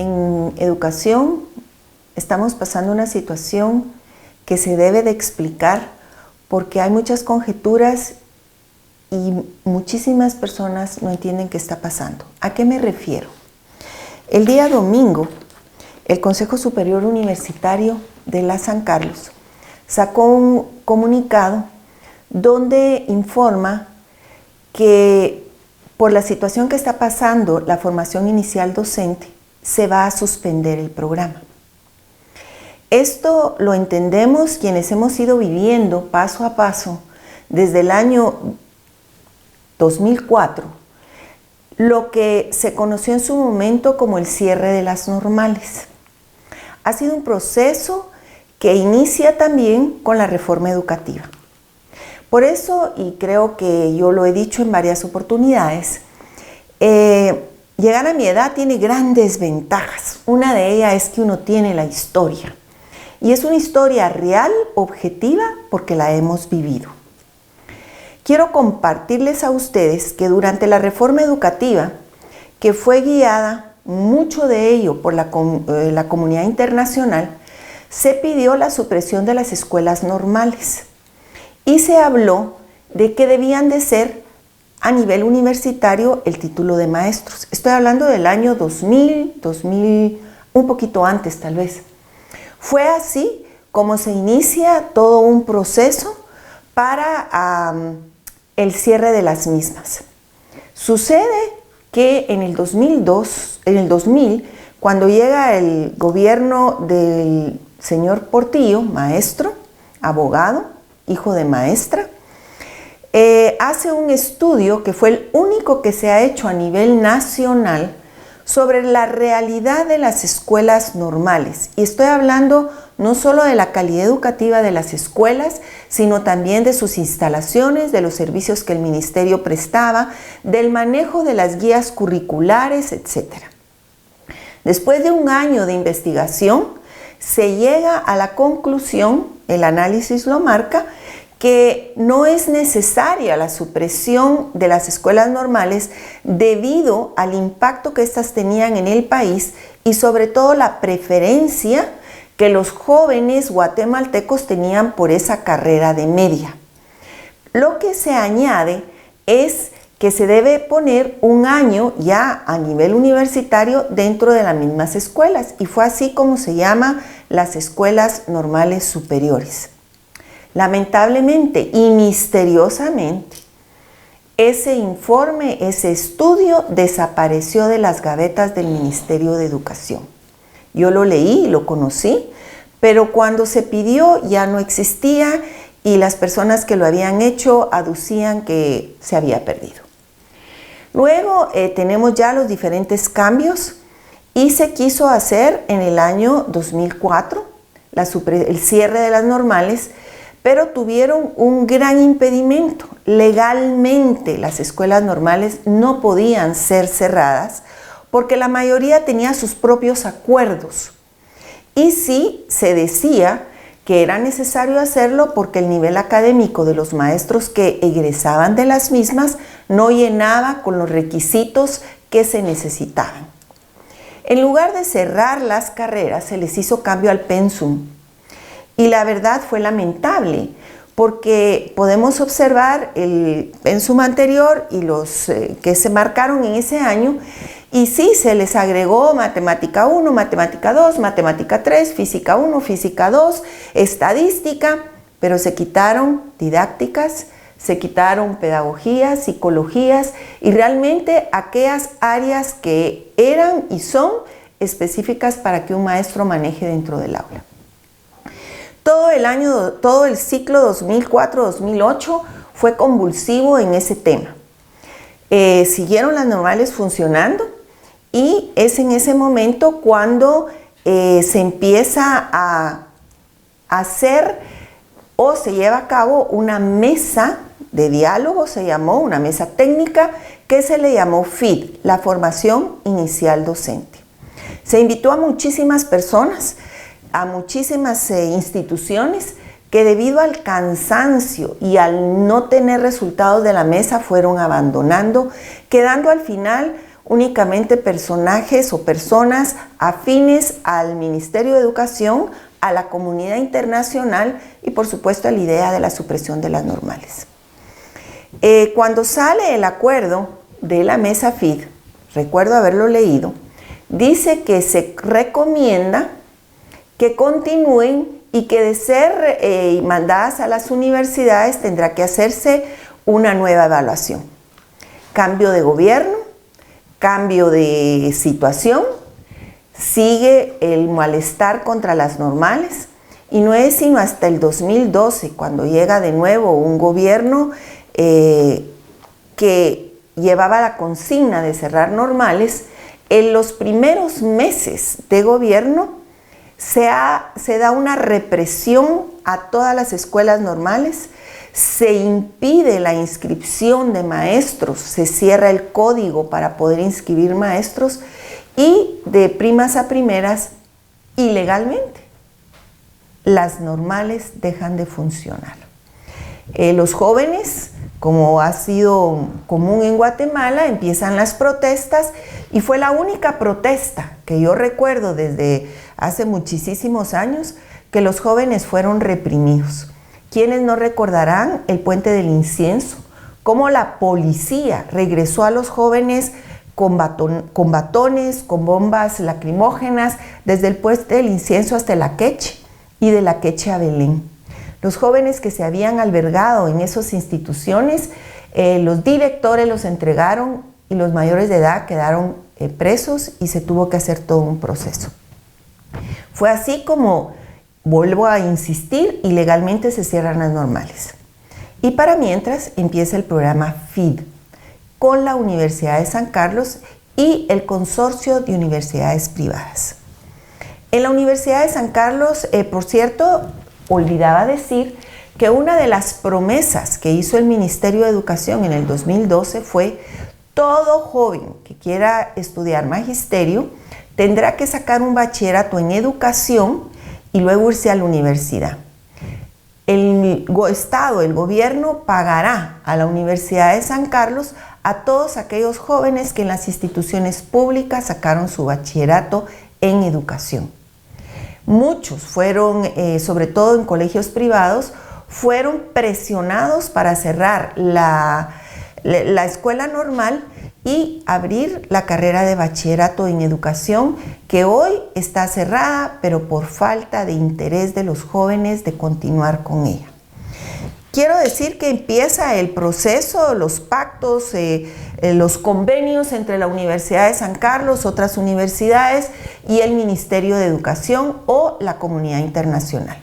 en educación estamos pasando una situación que se debe de explicar porque hay muchas conjeturas y muchísimas personas no entienden qué está pasando. ¿A qué me refiero? El día domingo, el Consejo Superior Universitario de la San Carlos sacó un comunicado donde informa que por la situación que está pasando la formación inicial docente, se va a suspender el programa. Esto lo entendemos quienes hemos ido viviendo paso a paso desde el año 2004, lo que se conoció en su momento como el cierre de las normales. Ha sido un proceso que inicia también con la reforma educativa. Por eso, y creo que yo lo he dicho en varias oportunidades, llegar a mi edad tiene grandes ventajas. Una de ellas es que uno tiene la historia. Y es una historia real, objetiva, porque la hemos vivido. Quiero compartirles a ustedes que durante la reforma educativa, que fue guiada mucho de ello por la comunidad internacional, se pidió la supresión de las escuelas normales y se habló de que debían de ser a nivel universitario el título de maestros. Estoy hablando del año 2000, un poquito antes tal vez. Fue así como se inicia todo un proceso para el cierre de las mismas. Sucede que en el 2000, cuando llega el gobierno del señor Portillo, maestro, abogado, hijo de maestra, hace un estudio que fue el único que se ha hecho a nivel nacional sobre la realidad de las escuelas normales. Y estoy hablando no solo de la calidad educativa de las escuelas, sino también de sus instalaciones, de los servicios que el ministerio prestaba, del manejo de las guías curriculares, etc. Después de un año de investigación, se llega a la conclusión, el análisis lo marca, que no es necesaria la supresión de las escuelas normales debido al impacto que éstas tenían en el país y sobre todo la preferencia que los jóvenes guatemaltecos tenían por esa carrera de media. Lo que se añade es que se debe poner un año ya a nivel universitario dentro de las mismas escuelas y fue así como se llama las escuelas normales superiores. Lamentablemente y misteriosamente, ese informe, ese estudio desapareció de las gavetas del Ministerio de Educación. Yo lo leí y lo conocí, pero cuando se pidió ya no existía y las personas que lo habían hecho aducían que se había perdido. Luego tenemos ya los diferentes cambios y se quiso hacer en el año 2004 el cierre de las normales, pero tuvieron un gran impedimento. Legalmente las escuelas normales no podían ser cerradas porque la mayoría tenía sus propios acuerdos. Y sí se decía que era necesario hacerlo porque el nivel académico de los maestros que egresaban de las mismas no llenaba con los requisitos que se necesitaban. En lugar de cerrar las carreras, se les hizo cambio al pensum. Y la verdad fue lamentable, porque podemos observar el pensum anterior y los que se marcaron en ese año, y sí, se les agregó matemática 1, matemática 2, matemática 3, física 1, física 2, estadística, pero se quitaron didácticas, se quitaron pedagogías, psicologías y realmente aquellas áreas que eran y son específicas para que un maestro maneje dentro del aula. Todo el ciclo 2004-2008 fue convulsivo en ese tema. Siguieron las normales funcionando y es en ese momento cuando se empieza a hacer o se lleva a cabo una mesa de diálogo, se llamó una mesa técnica que se le llamó FID, la formación inicial docente. Se invitó a muchísimas personas, a muchísimas instituciones que debido al cansancio y al no tener resultados de la mesa fueron abandonando, quedando al final únicamente personajes o personas afines al Ministerio de Educación, a la comunidad internacional y por supuesto a la idea de la supresión de las normales. Cuando sale el acuerdo de la mesa FID, recuerdo haberlo leído, dice que se recomienda que continúen y que de ser mandadas a las universidades tendrá que hacerse una nueva evaluación. Cambio de gobierno, cambio de situación, sigue el malestar contra las normales y no es sino hasta el 2012 cuando llega de nuevo un gobierno que llevaba la consigna de cerrar normales. En los primeros meses de gobierno se da una represión a todas las escuelas normales, se impide la inscripción de maestros, se cierra el código para poder inscribir maestros y de primas a primeras, ilegalmente, las normales dejan de funcionar. Los jóvenes, como ha sido común en Guatemala, empiezan las protestas y fue la única protesta que yo recuerdo desde hace muchísimos años que los jóvenes fueron reprimidos. ¿Quiénes no recordarán el Puente del Incienso? Cómo la policía regresó a los jóvenes con batones, con bombas lacrimógenas, desde el Puente del Incienso hasta la Queche y de la Queche a Belén. Los jóvenes que se habían albergado en esas instituciones, los directores los entregaron y los mayores de edad quedaron presos y se tuvo que hacer todo un proceso. Fue así como, vuelvo a insistir, ilegalmente se cierran las normales. Y para mientras empieza el programa FID con la Universidad de San Carlos y el Consorcio de Universidades Privadas. En la Universidad de San Carlos, por cierto, olvidaba decir que una de las promesas que hizo el Ministerio de Educación en el 2012 fue: todo joven que quiera estudiar magisterio tendrá que sacar un bachillerato en educación y luego irse a la universidad. El Estado, el gobierno, pagará a la Universidad de San Carlos a todos aquellos jóvenes que en las instituciones públicas sacaron su bachillerato en educación. Muchos fueron, sobre todo en colegios privados, fueron presionados para cerrar la escuela normal y abrir la carrera de bachillerato en educación, que hoy está cerrada, pero por falta de interés de los jóvenes de continuar con ella. Quiero decir que empieza el proceso, los pactos, los convenios entre la Universidad de San Carlos, otras universidades y el Ministerio de Educación o la comunidad internacional.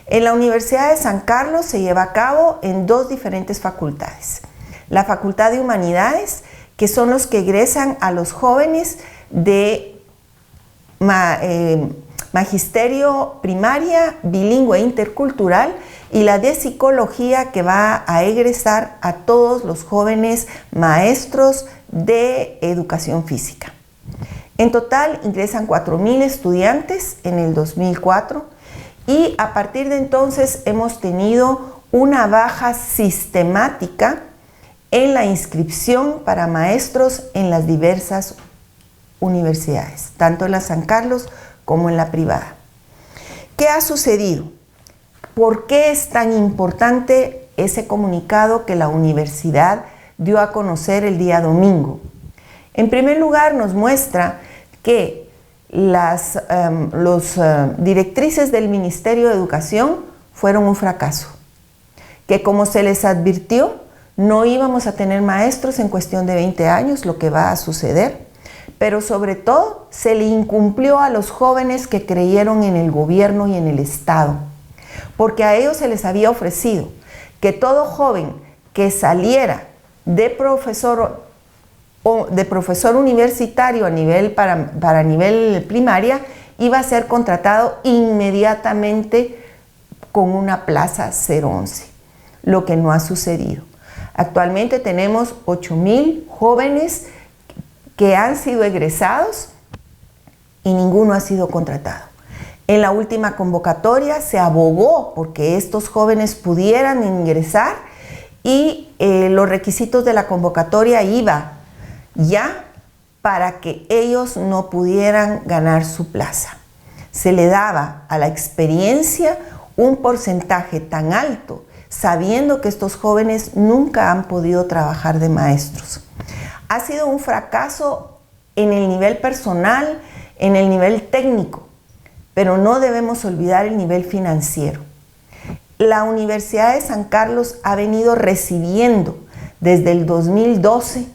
En la Universidad de San Carlos se lleva a cabo en dos diferentes facultades. La Facultad de Humanidades, que son los que egresan a los jóvenes de magisterio primaria, bilingüe e intercultural, y la de psicología, que va a egresar a todos los jóvenes maestros de educación física. En total ingresan 4,000 estudiantes en el 2004 y a partir de entonces hemos tenido una baja sistemática en la inscripción para maestros en las diversas universidades, tanto en la San Carlos como en la privada. ¿Qué ha sucedido? ¿Por qué es tan importante ese comunicado que la universidad dio a conocer el día domingo? En primer lugar, nos muestra que las directrices del Ministerio de Educación fueron un fracaso, que como se les advirtió, no íbamos a tener maestros en cuestión de 20 años, lo que va a suceder, pero sobre todo se le incumplió a los jóvenes que creyeron en el gobierno y en el Estado, porque a ellos se les había ofrecido que todo joven que saliera de profesor universitario para nivel primaria iba a ser contratado inmediatamente con una plaza 011, lo que no ha sucedido. Actualmente tenemos 8,000 jóvenes que han sido egresados y ninguno ha sido contratado. En la última convocatoria se abogó porque estos jóvenes pudieran ingresar y los requisitos de la convocatoria iba ya para que ellos no pudieran ganar su plaza. Se le daba a la experiencia un porcentaje tan alto, sabiendo que estos jóvenes nunca han podido trabajar de maestros. Ha sido un fracaso en el nivel personal, en el nivel técnico, pero no debemos olvidar el nivel financiero. La Universidad de San Carlos ha venido recibiendo desde el 2012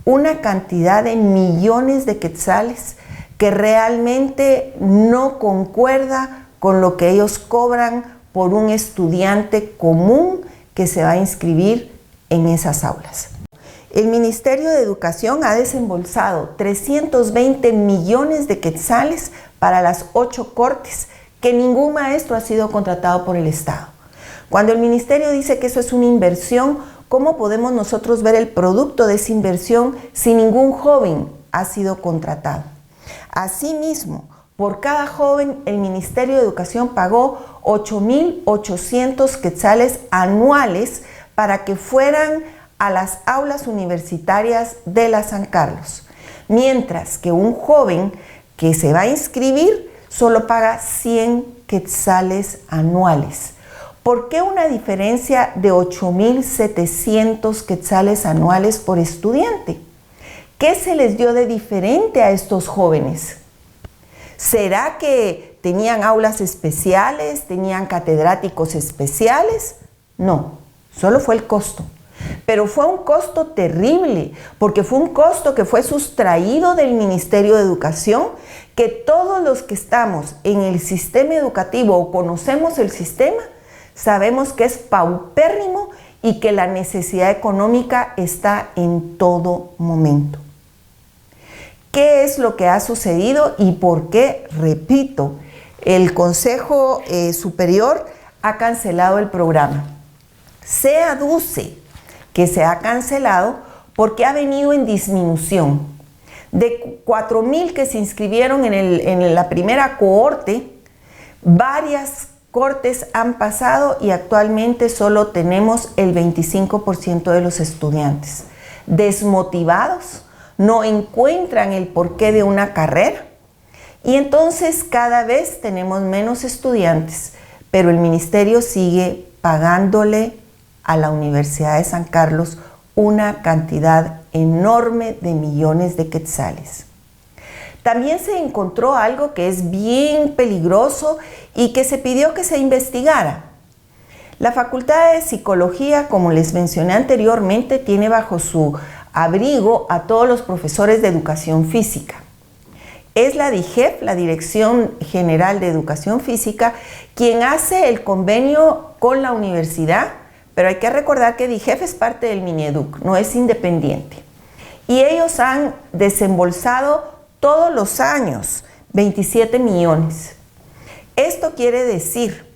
una cantidad de millones de quetzales que realmente no concuerda con lo que ellos cobran por un estudiante común que se va a inscribir en esas aulas. El Ministerio de Educación ha desembolsado 320 millones de quetzales para las 8 cortes, que ningún maestro ha sido contratado por el Estado. Cuando el Ministerio dice que eso es una inversión, ¿cómo podemos nosotros ver el producto de esa inversión si ningún joven ha sido contratado? Asimismo, por cada joven, el Ministerio de Educación pagó 8.800 quetzales anuales para que fueran a las aulas universitarias de la San Carlos, mientras que un joven que se va a inscribir solo paga 100 quetzales anuales. ¿Por qué una diferencia de 8.700 quetzales anuales por estudiante? ¿Qué se les dio de diferente a estos jóvenes? ¿Será que tenían aulas especiales, tenían catedráticos especiales? No, solo fue el costo. Pero fue un costo terrible, porque fue un costo que fue sustraído del Ministerio de Educación, que todos los que estamos en el sistema educativo o conocemos el sistema, sabemos que es paupérrimo y que la necesidad económica está en todo momento. ¿Qué es lo que ha sucedido y por qué? Repito, el Consejo Superior ha cancelado el programa. Se aduce que se ha cancelado porque ha venido en disminución. De 4.000 que se inscribieron en la primera cohorte, varias cortes han pasado y actualmente solo tenemos el 25% de los estudiantes. Desmotivados, no encuentran el porqué de una carrera y entonces cada vez tenemos menos estudiantes, pero el ministerio sigue pagándole a la Universidad de San Carlos una cantidad enorme de millones de quetzales. También se encontró algo que es bien peligroso y que se pidió que se investigara. La Facultad de Psicología, como les mencioné anteriormente, tiene bajo su abrigo a todos los profesores de educación física. Es la DIGEF, la Dirección General de Educación Física, quien hace el convenio con la universidad, pero hay que recordar que DIGEF es parte del Mineduc, no es independiente. Y ellos han desembolsado todos los años 27 millones. Esto quiere decir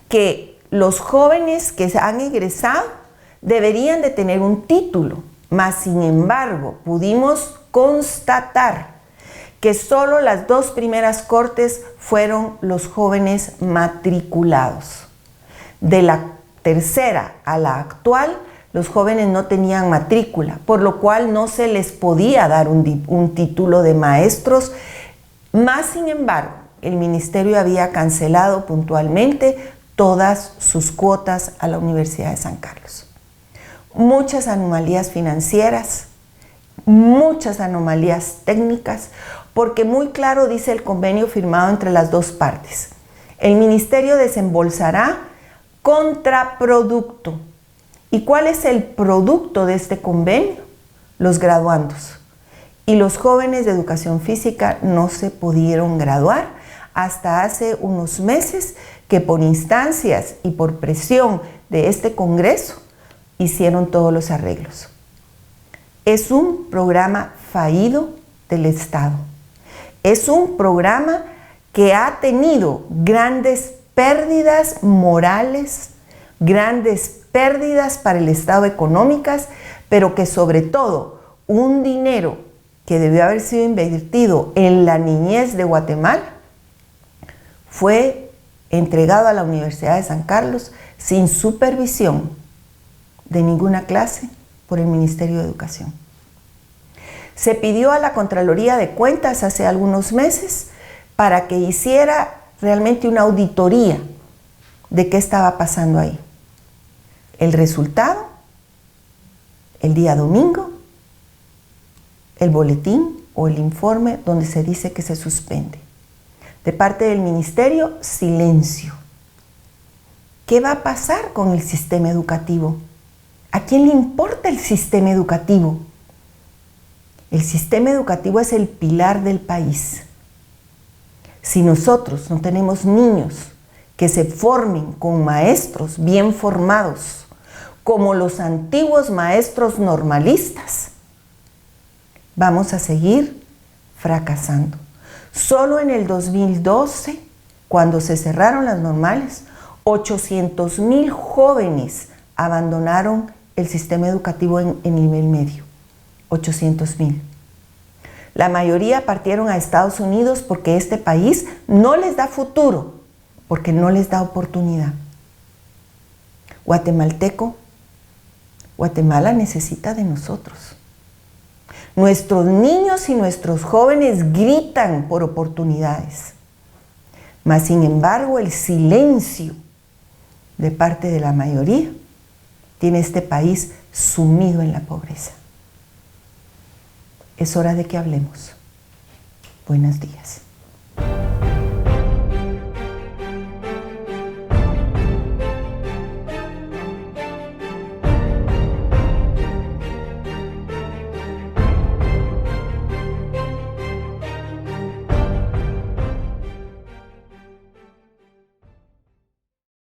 que los jóvenes que han egresado deberían de tener un título, mas sin embargo pudimos constatar que solo las 2 primeras cortes fueron los jóvenes matriculados. De la tercera a la actual, los jóvenes no tenían matrícula, por lo cual no se les podía dar un título de maestros. Más sin embargo, el ministerio había cancelado puntualmente todas sus cuotas a la Universidad de San Carlos. Muchas anomalías financieras, muchas anomalías técnicas, porque muy claro dice el convenio firmado entre las 2 partes. El ministerio desembolsará contraproducto. ¿Y cuál es el producto de este convenio? Los graduandos. Y los jóvenes de educación física no se pudieron graduar hasta hace unos meses que por instancias y por presión de este Congreso hicieron todos los arreglos. Es un programa fallido del Estado. Es un programa que ha tenido grandes pérdidas morales, grandes pérdidas para el Estado económicas, pero que sobre todo un dinero que debió haber sido invertido en la niñez de Guatemala fue entregado a la Universidad de San Carlos sin supervisión de ninguna clase por el Ministerio de Educación. Se pidió a la Contraloría de Cuentas hace algunos meses para que hiciera realmente una auditoría de qué estaba pasando ahí. El resultado, el día domingo, el boletín o el informe donde se dice que se suspende. De parte del ministerio, silencio. ¿Qué va a pasar con el sistema educativo? ¿A quién le importa el sistema educativo? El sistema educativo es el pilar del país. Si nosotros no tenemos niños que se formen con maestros bien formados, como los antiguos maestros normalistas, vamos a seguir fracasando. Solo en el 2012, cuando se cerraron las normales, 800,000 jóvenes abandonaron el sistema educativo en nivel medio. 800,000. La mayoría partieron a Estados Unidos porque este país no les da futuro, porque no les da oportunidad. Guatemala necesita de nosotros. Nuestros niños y nuestros jóvenes gritan por oportunidades, mas sin embargo el silencio de parte de la mayoría tiene este país sumido en la pobreza. Es hora de que hablemos. Buenos días.